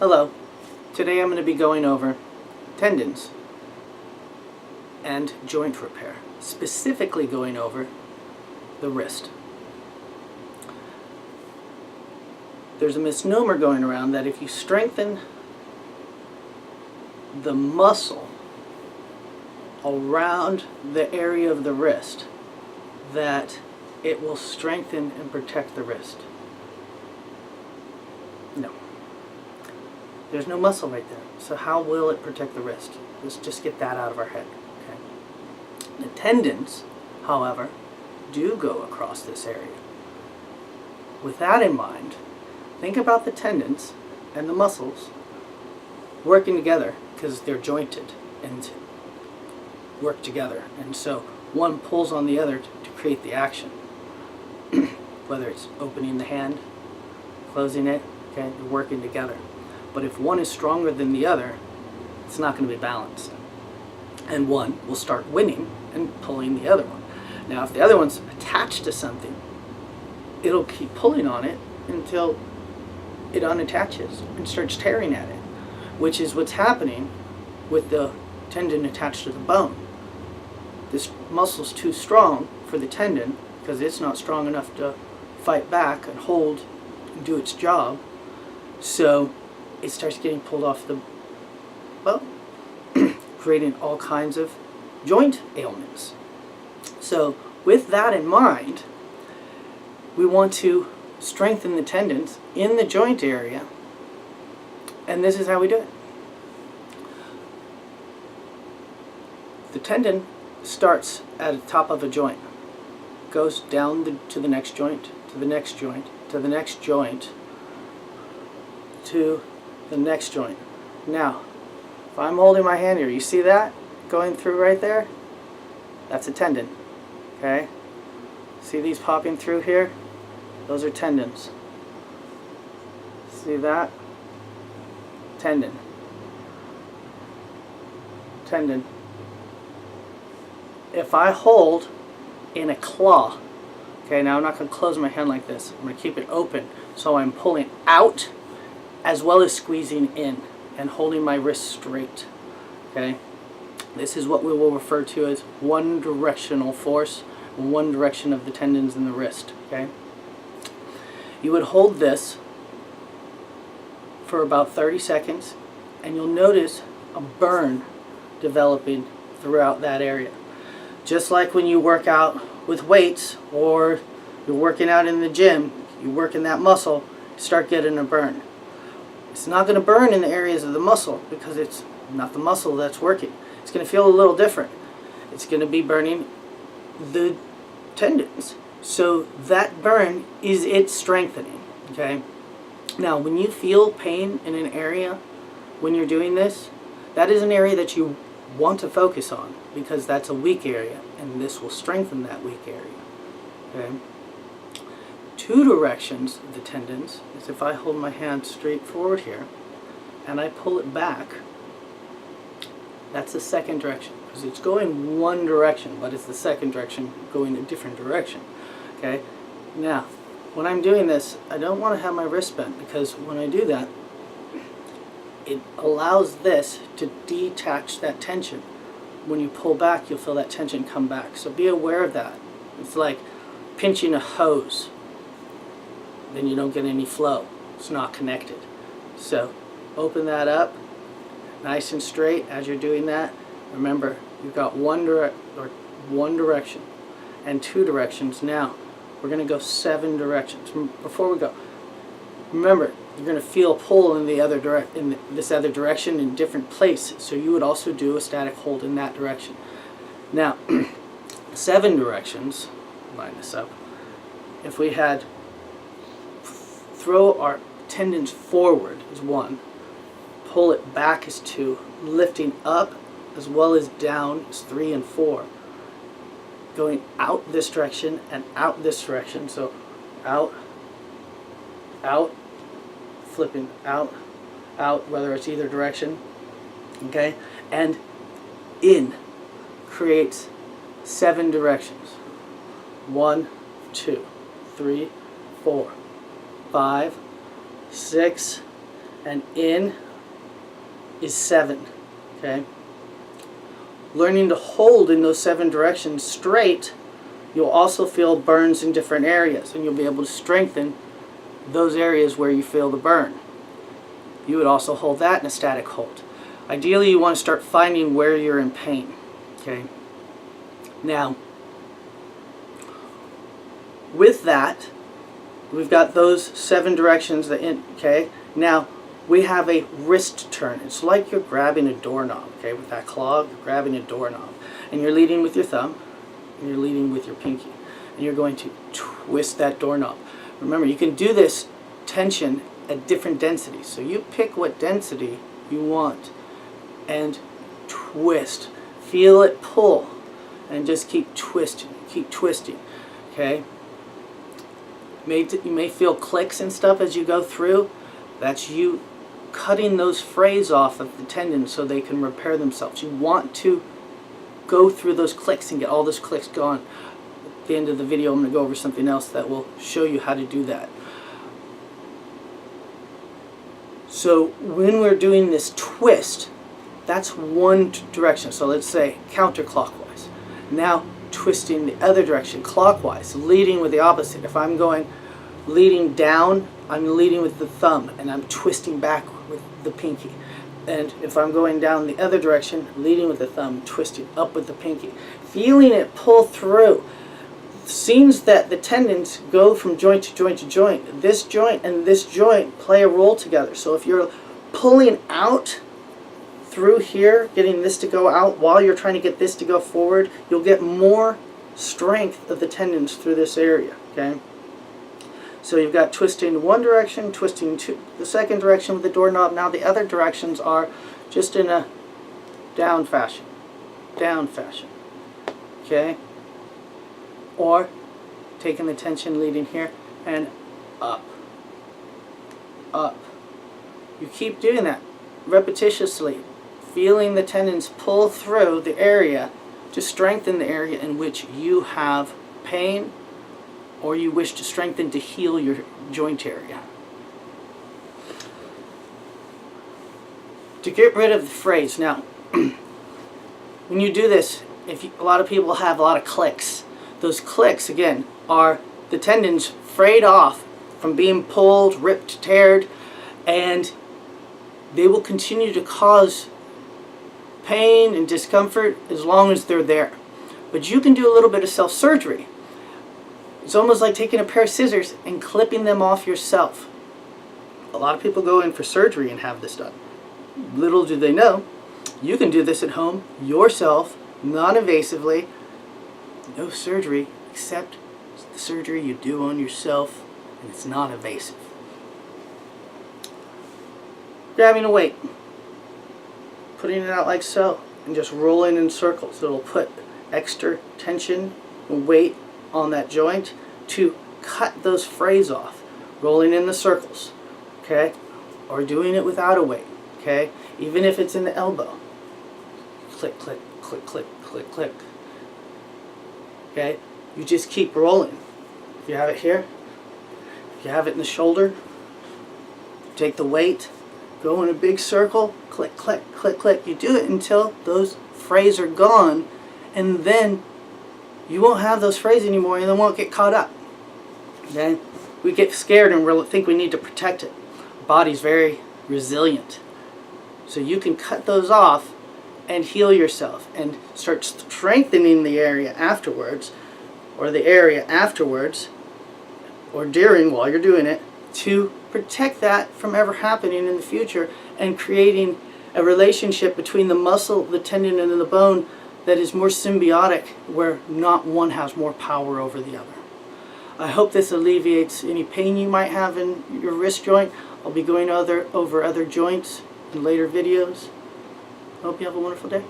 Hello. Today I'm going to be going over tendons and joint repair, specifically going over the wrist. There's a misnomer going around that if you strengthen the muscle around the area of the wrist, that it will strengthen and protect the wrist. No. There's no muscle right there. So how will it protect the wrist? Let's just get that out of our head. Okay. The tendons, however, do go across this area. With that in mind, think about the tendons and the muscles working together because they're jointed and work together. And so one pulls on the other to create the action. Whether it's opening the hand, closing it, okay, they're working together. But if one is stronger than the other, it's not going to be balanced. And one will start winning and pulling the other one. Now, if the other one's attached to something, it'll keep pulling on it until it unattaches and starts tearing at it, which is what's happening with the tendon attached to the bone. This muscle's too strong for the tendon because it's not strong enough to fight back and hold and do its job. So it starts getting pulled off the bone, creating all kinds of joint ailments. So with that in mind, we want to strengthen the tendons in the joint area, and this is how we do it. The tendon starts at the top of a joint, goes down to the next joint, to the next joint, to the next joint, to the next joint. Now, if I'm holding my hand here, you see that going through right there? That's a tendon. Okay? See these popping through here? Those are tendons. See that? Tendon. Tendon. If I hold in a claw, okay, now I'm not going to close my hand like this. I'm going to keep it open so I'm pulling out as well as squeezing in and holding my wrist straight. Okay? This is what we will refer to as one directional force, one direction of the tendons in the wrist. Okay? You would hold this for about 30 seconds and you'll notice a burn developing throughout that area. Just like when you work out with weights or you're working out in the gym, you work in that muscle, you start getting a burn. It's not going to burn in the areas of the muscle because it's not the muscle that's working. It's going to feel a little different. It's going to be burning the tendons. So that burn is it strengthening. Okay? Now, when you feel pain in an area when you're doing this, that is an area that you want to focus on because that's a weak area, and this will strengthen that weak area. Okay? Two directions of the tendons is if I hold my hand straight forward here and I pull it back, that's the second direction because it's going one direction, but it's the second direction going a different direction. Okay? Now, when I'm doing this, I don't want to have my wrist bent because when I do that, it allows this to detach that tension. When you pull back, you'll feel that tension come back. So be aware of that. It's like pinching a hose. Then you don't get any flow. It's not connected. So open that up nice and straight as you're doing that. Remember, you've got one direction and two directions. Now we're going to go 7 directions. Before we go, remember, you're going to feel a pull in this other direction in different places. So you would also do a static hold in that direction. Now, 7 directions, line this up. If we had throw our tendons forward is 1, pull it back is 2, lifting up as well as down is 3 and 4. Going out this direction and out this direction. So out, out, flipping out, out, whether it's either direction. Okay? And in creates 7 directions. 1, 2, 3, 4, 5, 6, and in is 7. Okay? Learning to hold in those 7 directions straight, you'll also feel burns in different areas, and you'll be able to strengthen those areas where you feel the burn. You would also hold that in a static hold. Ideally, you want to start finding where you're in pain. Okay? Now, with that, we've got those 7 directions. Okay? Now, we have a wrist turn. It's like you're grabbing a doorknob. Okay? With that claw, you're grabbing a doorknob. And you're leading with your thumb, and you're leading with your pinky. And you're going to twist that doorknob. Remember, you can do this tension at different densities. So you pick what density you want and twist. Feel it pull. And just keep twisting. Keep twisting. Okay? You may feel clicks and stuff as you go through. That's you cutting those frays off of the tendon so they can repair themselves. You want to go through those clicks and get all those clicks gone. At the end of the video, I'm going to go over something else that will show you how to do that. So when we're doing this twist, that's one direction. So let's say counterclockwise. Now twisting the other direction clockwise, leading with the opposite. If I'm going leading down, I'm leading with the thumb and I'm twisting back with the pinky. And if I'm going down the other direction, leading with the thumb, twisting up with the pinky. Feeling it pull through. Seems that the tendons go from joint to joint to joint. This joint and this joint play a role together. So if you're pulling out through here, getting this to go out while you're trying to get this to go forward, you'll get more strength of the tendons through this area. Okay? So you've got twisting one direction, twisting to the second direction with the doorknob. Now the other directions are just in a down fashion. Down fashion. Okay? Or taking the tension, leading here, and up. Up. You keep doing that repetitiously, feeling the tendons pull through the area to strengthen the area in which you have pain or you wish to strengthen to heal your joint area. To get rid of the frays. Now, when you do this, a lot of people have a lot of clicks. Those clicks, again, are the tendons frayed off from being pulled, ripped, teared, and they will continue to cause pain and discomfort as long as they're there. But you can do a little bit of self-surgery. It's almost like taking a pair of scissors and clipping them off yourself. A lot of people go in for surgery and have this done. Little do they know, you can do this at home yourself, non-invasively, no surgery, except the surgery you do on yourself, and it's not invasive. Grabbing a weight, putting it out like so, and just rolling in circles. It'll put extra tension and weight on that joint to cut those frays off. Rolling in the circles, okay? Or doing it without a weight, okay? Even if it's in the elbow. Click, click, click, click, click, click. Okay? You just keep rolling. If you have it here, if you have it in the shoulder, take the weight, go in a big circle, click, click, click, click. You do it until those frays are gone, and then you won't have those frays anymore and they won't get caught up. Okay? We get scared and we think we need to protect it. Our body's very resilient. So you can cut those off and heal yourself and start strengthening the area afterwards, or the area afterwards, or during while you're doing it, to protect that from ever happening in the future and creating a relationship between the muscle, the tendon, and the bone that is more symbiotic, where not one has more power over the other. I hope this alleviates any pain you might have in your wrist joint. I'll be going over other joints in later videos. I hope you have a wonderful day.